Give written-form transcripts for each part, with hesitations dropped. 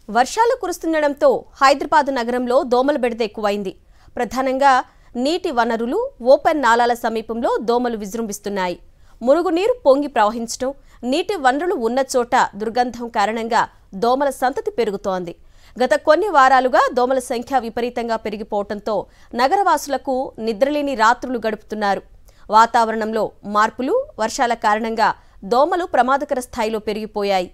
వర్షాలు కురుస్తుండడంతో హైదరాబాద్ నగరంలో దోమల బెడద ఎక్కువైంది. ప్రధానంగా నీటి వనరులు, ఓపెన్ నాలాల సమీపంలో దోమలు విజృంభిస్తున్నాయి. మురుగునీరు పొంగి ప్రవహించడం, నీటి వనరులు ఉన్న చోట దుర్గంధం కారణంగా దోమల సంతతి పెరుగుతోంది. గత కొన్ని వారాలుగా దోమల సంఖ్య విపరీతంగా పెరిగిపోవడంతో నగరవాసులకు నిద్రలేని రాత్రులు గడుపుతున్నారు. వాతావరణంలో మార్పులు, వర్షాల కారణంగా దోమలు ప్రమాదకర స్థాయిలో పెరిగిపోయాయి.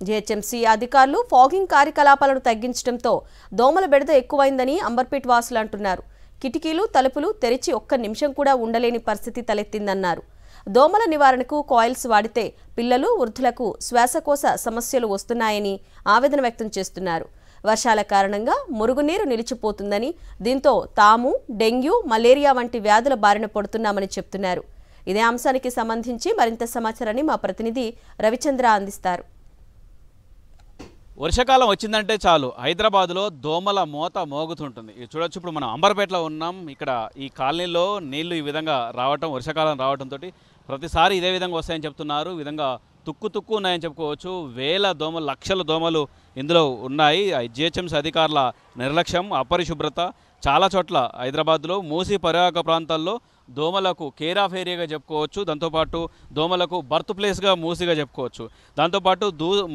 జీహెచ్ఎంసీ అధికారులు ఫాగింగ్ కార్యకలాపాలను తగ్గించడంతో దోమల బెడద ఎక్కువైందని అంబర్పేట్ వాసులు అంటున్నారు. కిటికీలు, తలుపులు తెరిచి ఒక్క నిమిషం కూడా ఉండలేని పరిస్థితి తలెత్తిందన్నారు. దోమల నివారణకు కాయిల్స్ వాడితే పిల్లలు, వృద్ధులకు శ్వాసకోశ సమస్యలు వస్తున్నాయని ఆవేదన వ్యక్తం చేస్తున్నారు. వర్షాల కారణంగా మురుగునీరు నిలిచిపోతుందని, దీంతో తాము డెంగ్యూ, మలేరియా వంటి వ్యాధుల బారిన పడుతున్నామని చెప్తున్నారు. ఇదే అంశానికి సంబంధించి మరింత సమాచారాన్ని మా ప్రతినిధి రవిచంద్ర అందిస్తారు. వర్షాకాలం వచ్చిందంటే చాలు హైదరాబాద్లో దోమల మోత మోగుతుంటుంది. ఇది చూడొచ్చు, ఇప్పుడు మనం అంబర్పేటలో ఉన్నాం. ఇక్కడ ఈ కాలనీలో నీళ్లు ఈ విధంగా రావటం, వర్షాకాలం రావడంతో ప్రతిసారి ఇదే విధంగా వస్తాయని చెప్తున్నారు. ఈ విధంగా తుక్కు ఉన్నాయని చెప్పుకోవచ్చు. వేల దోమలు, లక్షల దోమలు ఇందులో ఉన్నాయి. జీహెచ్ఎంసీ అధికారుల నిర్లక్ష్యం, అపరిశుభ్రత చాలా చోట్ల హైదరాబాద్లో మూసీ పరివాహక ప్రాంతాల్లో దోమలకు కేర్ ఆఫ్ ఏరియాగా చెప్పుకోవచ్చు. దాంతోపాటు దోమలకు బర్త్ ప్లేస్గా మూసీగా చెప్పుకోవచ్చు. దాంతోపాటు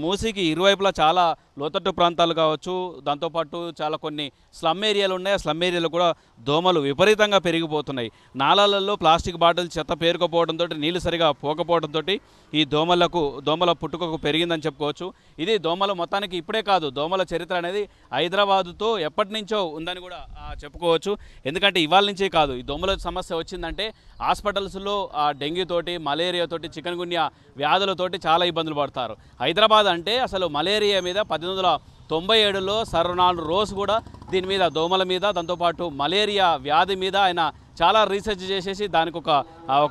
మూసీకి ఇరువైపులా చాలా లోతట్టు ప్రాంతాలు కావచ్చు, దాంతోపాటు చాలా కొన్ని స్లమ్ ఏరియాలు ఉన్నాయి. ఆ స్లమ్ ఏరియాలో కూడా దోమలు విపరీతంగా పెరిగిపోతున్నాయి. నాలాలలో ప్లాస్టిక్ బాటిల్ చెత్త పేరుకుపోవడంతో, నీళ్లు సరిగా పోకపోవడంతో ఈ దోమల పుట్టుకకు పెరిగిందని చెప్పుకోవచ్చు. ఇది దోమలు మొత్తానికి ఇప్పుడే కాదు, దోమల చరిత్ర అనేది హైదరాబాదుతో ఎప్పటి నుంచో ఉందని కూడా చెప్పుకోవచ్చు. ఎందుకంటే ఇవాళ నుంచే కాదు, ఈ దోమల సమస్య వచ్చిందంటే హాస్పిటల్స్లో డెంగ్యూ తోటి, మలేరియా తోటి, చికెన్ గున్యా వ్యాధులతోటి చాలా ఇబ్బందులు పడతారు. హైదరాబాద్ అంటే అసలు మలేరియా మీద 1897లో సర్ రొనాల్డ్ రోస్ కూడా దీని మీద, దోమల మీద, దాంతోపాటు మలేరియా వ్యాధి మీద ఆయన చాలా రీసెర్చ్ చేసేసి దానికి ఒక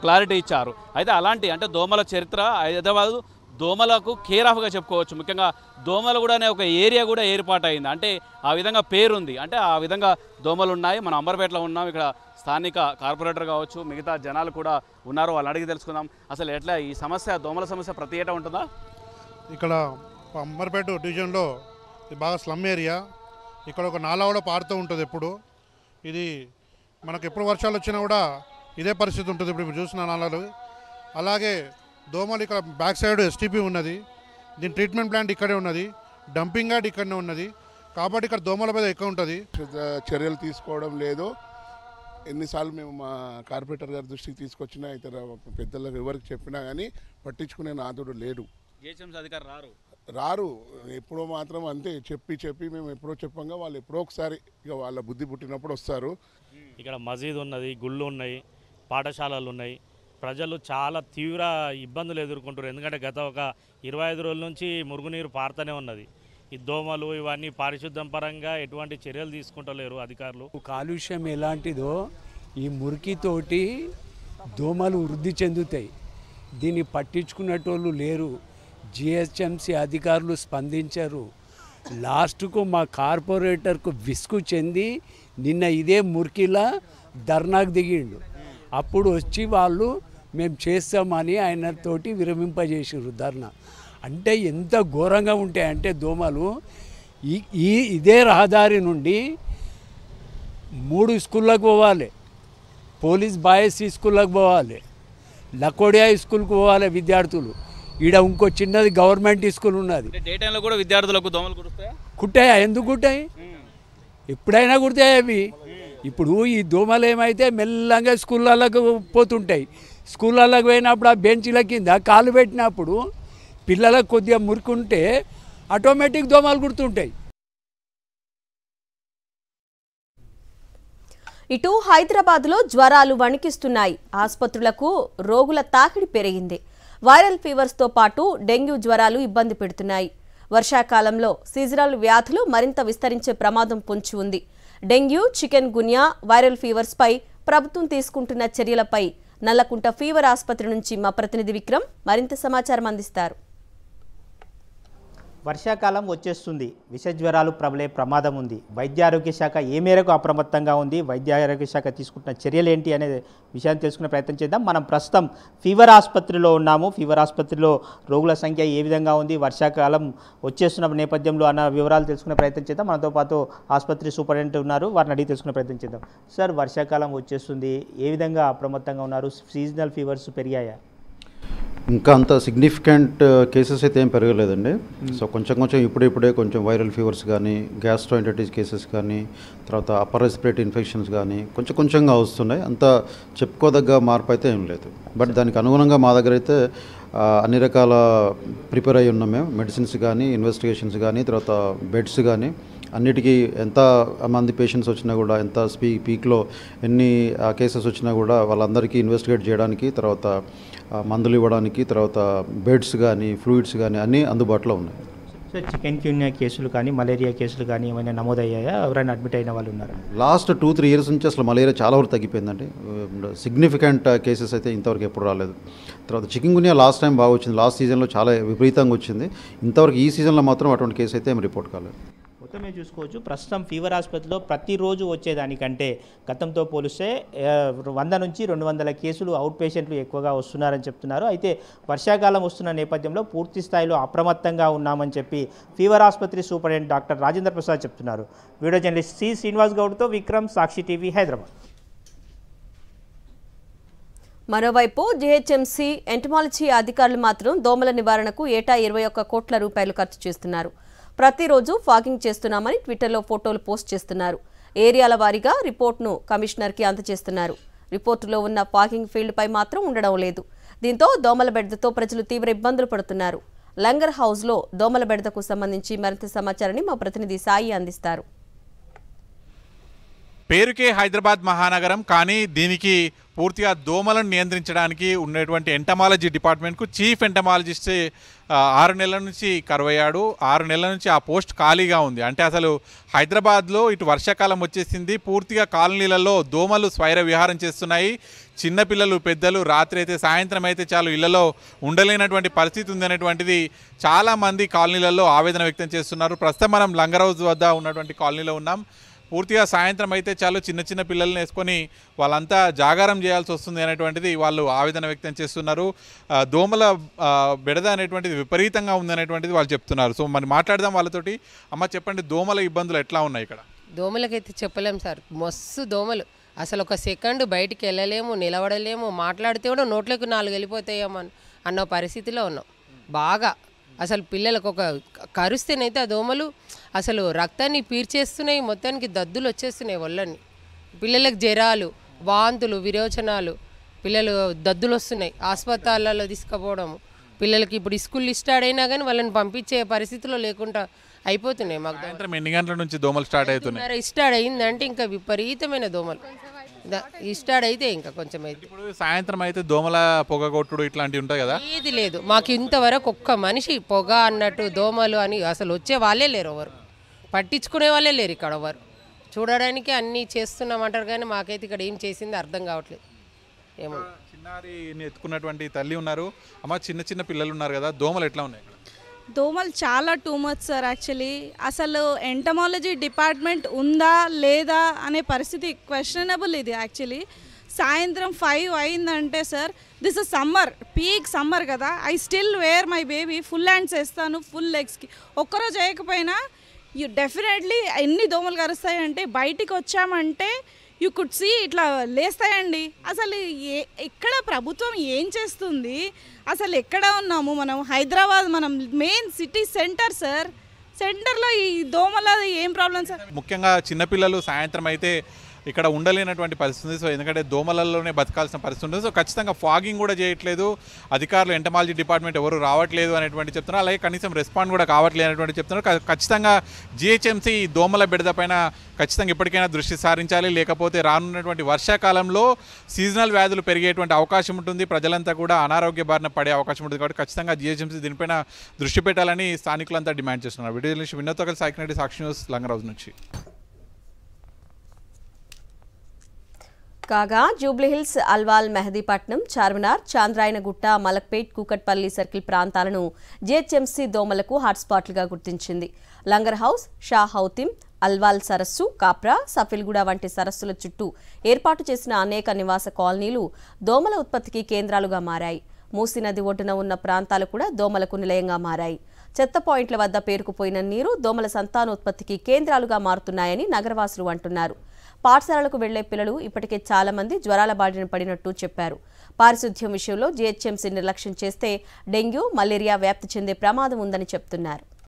క్లారిటీ ఇచ్చారు. అయితే అలాంటి అంటే దోమల చరిత్ర హైదరాబాద్ దోమలకు కేర్ ఆఫ్గా చెప్పుకోవచ్చు. ముఖ్యంగా దోమలు కూడా ఒక ఏరియా కూడా ఏర్పాటైంది. అంటే ఆ విధంగా పేరుంది, అంటే ఆ విధంగా దోమలు ఉన్నాయి. మనం అంబర్పేటలో ఉన్నాం. ఇక్కడ స్థానిక కార్పొరేటర్ కావచ్చు, మిగతా జనాలు కూడా ఉన్నారు. వాళ్ళు అడిగి తెలుసుకుందాం అసలు ఎట్లా ఈ సమస్య, దోమల సమస్య ప్రతి ఏటా ఉంటుందా? ఇక్కడ అంబర్పేట డివిజన్లో బాగా స్లమ్ ఏరియా. ఇక్కడ ఒక నాలా కూడా పారుతూ ఉంటుంది ఎప్పుడు. ఇది మనకు ఎప్పుడు వర్షాలు వచ్చినా కూడా ఇదే పరిస్థితి ఉంటుంది. ఇప్పుడు చూసిన నాలాలు. అలాగే దోమలు ఇక్కడ బ్యాక్ సైడ్ ఎస్టీపీ ఉన్నది, దీని ట్రీట్మెంట్ ప్లాంట్ ఇక్కడే ఉన్నది, డంపింగ్ యార్డ్ ఇక్కడనే ఉన్నది. కాబట్టి ఇక్కడ దోమల మీద ఎక్కువ ఉంటుంది. చర్యలు తీసుకోవడం లేదు. ఎన్నిసార్లు మేము మా కార్పొరేటర్ గారి దృష్టికి తీసుకొచ్చినా, ఇతర పెద్దలకు ఎవరికి చెప్పినా కానీ పట్టించుకునే నాదుడు లేడు. రారు. ఎప్పుడో మాత్రం అంతే చెప్పి మేము ఎప్పుడో చెప్పంగా వాళ్ళు ఎప్పుడో ఒకసారి ఇక వాళ్ళ బుద్ధి పుట్టినప్పుడు వస్తారు. ఇక్కడ మసీద్ ఉన్నది, గుళ్ళు ఉన్నాయి, పాఠశాలలు ఉన్నాయి. ప్రజలు చాలా తీవ్ర ఇబ్బందులు ఎదుర్కొంటారు. ఎందుకంటే గత ఒక 25 రోజుల నుంచి మురుగునీరు పారుతూనే ఉన్నది. ఈ దోమలు ఇవన్నీ పారిశుద్ధ్యం పరంగా ఎటువంటి చర్యలు తీసుకుంటలేరు అధికారులు. కాలుష్యం ఎలాంటిదో ఈ మురికితోటి దోమలు వృద్ధి చెందుతాయి. దీన్ని పట్టించుకునేటోళ్ళు లేరు. జిహెచ్ఎంసీ అధికారులు స్పందించారు. లాస్ట్కు మా కార్పొరేటర్కు విసుగు చెంది నిన్న ఇదే మురికిలా ధర్నాకు దిగిండు. అప్పుడు వచ్చి వాళ్ళు మేము చేస్తామని ఆయనతోటి విరమింపజేసారు ధర్నా. అంటే ఎంత ఘోరంగా ఉంటాయంటే దోమలు. ఇదే రహదారి నుండి 3 స్కూళ్ళకు పోవాలి, పోలీస్ బాయ్స్ స్కూళ్ళకు పోవాలి, లకోడియా స్కూల్కి పోవాలి విద్యార్థులు. ఈడ ఇంకో చిన్నది గవర్నమెంట్ స్కూల్ ఉన్నది. డే టైంలో కూడా విద్యార్థులకు దోమలు కుట్టాయా? ఎందుకు కుట్టాయి? ఎప్పుడైనా కుడతాయి అవి. ఇప్పుడు ఈ దోమలు ఏమైతే మెల్లగా స్కూళ్ళకు పోతుంటాయి. స్కూళ్ళకు పోయినప్పుడు ఆ బెంచీల కింద కాలు పెట్టినప్పుడు పిల్లలకు కొద్దిగా మురికుంటే ఆటోమేటిక్ దోమలు కుడుతుంటాయి. ఇటు హైదరాబాద్లో జ్వరాలు వణికిస్తున్నాయి. ఆసుపత్రులకు రోగుల తాకిడి పెరిగింది. వైరల్ ఫీవర్స్తో పాటు డెంగ్యూ జ్వరాలు ఇబ్బంది పెడుతున్నాయి. వర్షాకాలంలో సీజనల్ వ్యాధులు మరింత విస్తరించే ప్రమాదం పొంచి ఉంది. డెంగ్యూ, చికెన్ గున్యా, వైరల్ ఫీవర్స్పై ప్రభుత్వం తీసుకుంటున్న చర్యలపై నల్లకుంట ఫీవర్ ఆసుపత్రి నుంచి మా ప్రతినిధి విక్రమ్ మరింత సమాచారం అందిస్తారు. వర్షాకాలం వచ్చేస్తుంది, విష జ్వరాలు ప్రబలే ప్రమాదం ఉంది. వైద్య ఆరోగ్య శాఖ ఏ మేరకు అప్రమత్తంగా ఉంది, వైద్య ఆరోగ్య శాఖ తీసుకుంటున్న చర్యలు ఏంటి అనే విషయాన్ని తెలుసుకునే ప్రయత్నం చేద్దాం. మనం ప్రస్తుతం ఫీవర్ ఆసుపత్రిలో ఉన్నాము. ఫీవర్ ఆసుపత్రిలో రోగుల సంఖ్య ఏ విధంగా ఉంది, వర్షాకాలం వచ్చేస్తున్న నేపథ్యంలో అన్న వివరాలు తెలుసుకునే ప్రయత్నం చేద్దాం. మనతో పాటు ఆసుపత్రి సూపరింటెండెంట్ ఉన్నారు, వారిని అడిగి తెలుసుకునే ప్రయత్నం చేద్దాం. సార్, వర్షాకాలం వచ్చేస్తుంది, ఏ విధంగా అప్రమత్తంగా ఉన్నారు? సీజనల్ ఫీవర్స్ పెరిగాయా? ఇంకా అంత సిగ్నిఫికెంట్ కేసెస్ అయితే ఏం పెరగలేదండి. సో కొంచెం ఇప్పుడే కొంచెం వైరల్ ఫీవర్స్ కానీ, గ్యాస్ట్రోఎంటరైటిస్ కేసెస్ కానీ, తర్వాత అప్పర్ రెస్పిరేటరీ ఇన్ఫెక్షన్స్ కానీ కొంచెంగా వస్తున్నాయి. అంత చెప్పుకోదగ్గ మార్పు అయితే ఏం లేదు. బట్ దానికి అనుగుణంగా మా దగ్గర అయితే అన్ని రకాల ప్రిపేర్ అయ్యి ఉన్నాం మేము. మెడిసిన్స్ కానీ, ఇన్వెస్టిగేషన్స్ కానీ, తర్వాత బెడ్స్ కానీ, అన్నిటికీ ఎంత మంది పేషెంట్స్ వచ్చినా కూడా, ఎంత పీక్లో ఎన్ని కేసెస్ వచ్చినా కూడా వాళ్ళందరికీ ఇన్వెస్టిగేట్ చేయడానికి, తర్వాత మందులు ఇవ్వడానికి, తర్వాత బెడ్స్ కానీ, ఫ్లూయిడ్స్ కానీ అన్నీ అందుబాటులో ఉన్నాయి. సార్, చికెన్ గున్యా కేసులు కానీ, మలేరియా కేసులు కానీ ఏమైనా నమోదయ్యాయా? ఎవరైనా అడ్మిట్ అయిన వాళ్ళు ఉన్నారా? లాస్ట్ 2-3 ఇయర్స్ నుంచి అసలు మలేరియా చాలా వరకు తగ్గిపోయిందండి. సిగ్నిఫికెంట్ కేసెస్ అయితే ఇంతవరకు ఎప్పుడు రాలేదు. తర్వాత చికెన్ గున్యా లాస్ట్ టైం బాగా వచ్చింది, లాస్ట్ సీజన్లో చాలా విపరీతంగా వచ్చింది. ఇంతవరకు ఈ సీజన్లో మాత్రం అటువంటి కేసు అయితే ఏం రిపోర్ట్ కాలేదు. మొత్తమే చూసుకోవచ్చు, ప్రస్తుతం ఫీవర్ ఆసుపత్రిలో ప్రతిరోజు వచ్చేదానికంటే గతంతో పోలిస్తే 100 నుంచి 200 కేసులు అవుట్ పేషెంట్లు ఎక్కువగా వస్తున్నారని చెప్తున్నారు. అయితే వర్షాకాలం వస్తున్న నేపథ్యంలో పూర్తి స్థాయిలో అప్రమత్తంగా ఉన్నామని చెప్పి ఫీవర్ ఆసుపత్రి సూపరింటెండెంట్ డాక్టర్ రాజేంద్ర ప్రసాద్ చెప్తున్నారు. వీడియో జర్నలిస్ట్ సి శ్రీనివాస్ గౌడ్తో విక్రమ్, సాక్షి టీవీ, హైదరాబాద్. మరోవైపు జీహెచ్ఎంసీ ఎంటమాలజీ అధికారులు మాత్రం దోమల నివారణకు ఏటా 21 కోట్ల రూపాయలు ఖర్చు చేస్తున్నారు. ప్రతిరోజు ఫాగింగ్ చేస్తున్నామని ట్విట్టర్లో ఫోటోలు పోస్ట్ చేస్తున్నారు. ఏరియాల వారీగా రిపోర్ట్ను కమిషనర్కి అందజేస్తున్నారు. రిపోర్టులో ఉన్న ఫాగింగ్ ఫీల్డ్పై మాత్రం ఉండడం లేదు. దీంతో దోమల బెడదతో ప్రజలు తీవ్ర ఇబ్బందులు పడుతున్నారు. లంగర్ హౌస్లో దోమల బెడదకు సంబంధించి మరింత సమాచారాన్ని మా ప్రతినిధి సాయి అందిస్తారు. పేరుకే హైదరాబాద్ మహానగరం, కానీ దీనికి పూర్తిగా దోమలను నియంత్రించడానికి ఉన్నటువంటి ఎంటమాలజీ డిపార్ట్మెంట్కు చీఫ్ ఎంటమాలజిస్ట్ 6 నెలల నుంచి కరువయ్యాడు. 6 నెలల నుంచి ఆ పోస్ట్ ఖాళీగా ఉంది. అంటే అసలు హైదరాబాద్లో ఇటు వర్షాకాలం వచ్చేసింది, పూర్తిగా కాలనీలలో దోమలు స్వైర విహారం చేస్తున్నాయి. చిన్నపిల్లలు, పెద్దలు రాత్రి అయితే, సాయంత్రం అయితే చాలు ఇళ్లలో ఉండలేనటువంటి పరిస్థితి ఉందనేటువంటిది చాలామంది కాలనీలలో ఆవేదన వ్యక్తం చేస్తున్నారు. ప్రస్తుతం మనం లంగర్ హౌస్ వద్ద ఉన్నటువంటి కాలనీలో ఉన్నాం. పూర్తిగా సాయంత్రం అయితే చాలు చిన్న పిల్లల్ని వేసుకొని వాళ్ళంతా జాగారం చేయాల్సి వస్తుంది అనేటువంటిది వాళ్ళు ఆవేదన వ్యక్తం చేస్తున్నారు. దోమల బెడద అనేటువంటిది విపరీతంగా ఉందనేటువంటిది వాళ్ళు చెప్తున్నారు. సో మరి మాట్లాడదాం వాళ్ళతోటి. అమ్మ, చెప్పండి, దోమల ఇబ్బందులు ఎట్లా ఉన్నాయి ఇక్కడ? దోమలకైతే చెప్పలేం సార్, మస్తు దోమలు. అసలు ఒక సెకండ్ బయటికి వెళ్ళలేము, నిలబడలేము, మాట్లాడితే కూడా నోట్లోకి 4 వెళ్ళిపోతాయేమో అన్న పరిస్థితిలో ఉన్నాం. బాగా అసలు పిల్లలకు ఒక కరుస్తేనైతే ఆ దోమలు అసలు రక్తాన్ని పీల్చేస్తున్నాయి, మొత్తానికి దద్దులు వచ్చేస్తున్నాయి ఒళ్ళని. పిల్లలకు జ్వరాలు, వాంతులు, విరోచనాలు, పిల్లలు దద్దులు వస్తున్నాయి. ఆసుపత్రులలో తీసుకుపోవడం, పిల్లలకి ఇప్పుడు స్కూల్ స్టార్ట్ అయినా కానీ వాళ్ళని పంపించే పరిస్థితిలో లేకుండా అయిపోతున్నాయి. మాకు సాయంత్రం ఎన్ని గంటల నుంచి దోమలు స్టార్ట్ అవుతున్నాయి? స్టార్ట్ అయిందంటే ఇంకా విపరీతమైన దోమలు స్టార్ట్ అయితే ఇంకా కొంచెం అయితే. ఇప్పుడు సాయంత్రం అయితే దోమల పొగ కొట్టుడు ఇట్లాంటివి ఉంటాయి కదా? ఏది లేదు మాకు ఇంతవరకు. ఒక్క మనిషి పొగ అన్నట్టు దోమలు అని అసలు వచ్చే వాళ్ళే లేరు, ఎవరు పట్టించుకునే వాళ్ళే లేరు ఇక్కడ. ఎవరు చూడడానికి అన్నీ చేస్తున్నామంటారు కానీ మాకైతే ఇక్కడ ఏం చేసింది అర్థం కావట్లేదు. ఏమో చిన్నారిని ఎత్తుకున్నటువంటి తల్లి ఉన్నారు. అమ్మ, చిన్న పిల్లలు ఉన్నారు కదా, దోమలు ఎట్లా ఉన్నాయి ఇక్కడ? దోమలు చాలా టూ మచ్ సార్. యాక్చువల్లీ అసలు ఎంటమాలజీ డిపార్ట్మెంట్ ఉందా లేదా అనే పరిస్థితి క్వశ్చనబుల్. ఇది యాక్చువల్లీ సాయంత్రం 5 అయిందంటే sir, this is summer, peak summer కదా, I still wear my baby full hands వేస్తాను, ఫుల్ లెగ్స్కి. ఒక్కరోజు వేయకపోయినా డెఫినెట్లీ ఎన్ని దోమలు కరుస్తాయంటే బయటికి వచ్చామంటే యూ కుడ్ సీ ఇట్లా లేస్తాయండి. అసలు ఎక్కడ ప్రభుత్వం ఏం చేస్తుంది? అసలు ఎక్కడ ఉన్నాము మనం? హైదరాబాద్ మనం మెయిన్ సిటీ సెంటర్ సార్. సెంటర్లో ఈ దోమల ఏం ప్రాబ్లం సార్? ముఖ్యంగా చిన్నపిల్లలు సాయంత్రం అయితే ఇక్కడ ఉండలేనటువంటి పరిస్థితి. సో ఎందుకంటే దోమలలోనే బతకాల్సిన పరిస్థితి ఉంటుంది. సో ఖచ్చితంగా ఫాగింగ్ కూడా చేయట్లేదు అధికారులు, ఎంటమాలజీ డిపార్ట్మెంట్ ఎవరు రావట్లేదు అనేటువంటి చెప్తున్నారు. అలాగే కనీసం రెస్పాండ్ కూడా కావట్లేదు అనేటువంటి చెప్తున్నారు. ఖచ్చితంగా జిహెచ్ఎంసీ దోమల బెడద పైన ఖచ్చితంగా ఇప్పటికైనా దృష్టి సారించాలి. లేకపోతే రానున్నటువంటి వర్షాకాలంలో సీజనల్ వ్యాధులు పెరిగేటువంటి అవకాశం ఉంటుంది. ప్రజలంతా కూడా అనారోగ్య బారిన పడే అవకాశం ఉంటుంది. కాబట్టి ఖచ్చితంగా జిహెచ్ఎంసీ దీనిపైన దృష్టి పెట్టాలని స్థానికులంతా డిమాండ్ చేస్తున్నారు. వీడియో జర్నలిస్ట్ వినోద్తో కలిసి సాయి రెడ్డి, సాక్షి న్యూస్, లంగర్ హౌస్ నుంచి. కాగా జూబ్లీహిల్స్, అల్వాల్, మెహదీపట్నం, చార్మినార్, చాంద్రాయనగుట్ట, మలక్పేట్, కూకట్పల్లి సర్కిల్ ప్రాంతాలను జీహెచ్ఎంసీ దోమలకు హాట్స్పాట్లుగా గుర్తించింది. లంగర్ హౌస్, షా హౌతిం, అల్వాల్ సరస్సు, కాప్రా, సఫిల్గూడ వంటి సరస్సుల చుట్టూ ఏర్పాటు చేసిన అనేక నివాస కాలనీలు దోమల ఉత్పత్తికి కేంద్రాలుగా మారాయి. మూసీ నది ఒడ్డున ఉన్న ప్రాంతాలు కూడా దోమలకు నిలయంగా మారాయి. చెత్త పాయింట్ల వద్ద పేరుకుపోయిన నీరు దోమల సంతానోత్పత్తికి కేంద్రాలుగా మారుతున్నాయని నగరవాసులు అంటున్నారు. పాఠశాలలకు వెళ్లే పిల్లలు ఇప్పటికే చాలా మంది జ్వరాల బారిన పడినట్టు చెప్పారు. పారిశుధ్యం విషయంలో జీహెచ్ఎంసీ నిర్లక్ష్యం చేస్తే డెంగ్యూ, మలేరియా వ్యాప్తి చెందే ప్రమాదం ఉందని చెప్తున్నారు.